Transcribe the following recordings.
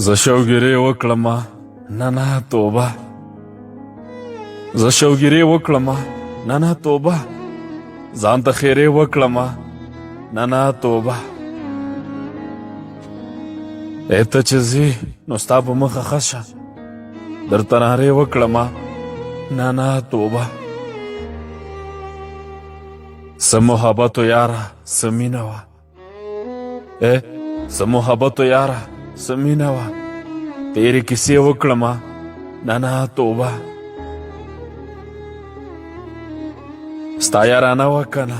زه شوګیرې وکړمه نه نه توبه زه شوګیرې وکړمه نه نه توبه ځان ته خیرې وکړمه نه نه توبه ای ته چې ځې نو ستا په مخه ښه شه درته نارې وکړمه نه نه توبه څه محبت و یاره څه مینه وه څه محبت و یاره څه مینه وه تېرې کیسې وکړمه نه نه توبه ستا یارانه وه که نه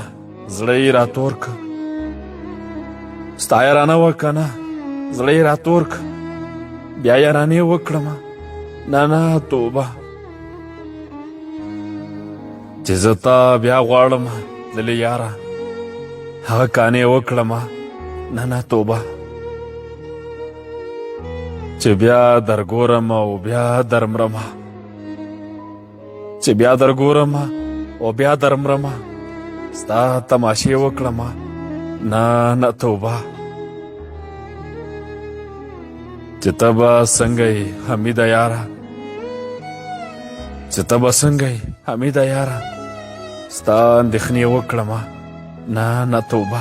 زړه یې راتور که ستا یارانه وه که نه زړه یې راتور که بیا یارانې وکړمه نه نه توبه چې زه تا بیا غواړمه دلې یاره هغه کانې وکړمه نه نه توبه چې بیا درګورم او بیا درمرمه چې بیا درګورم او بیا درمرمه ستا تماشې وکړمه نه نه توبه چې ته به څنګه یې حمیده یاره چې ته به څنګه یې حمیده یاره ستا اندېښنې وکړمه نه نه توبه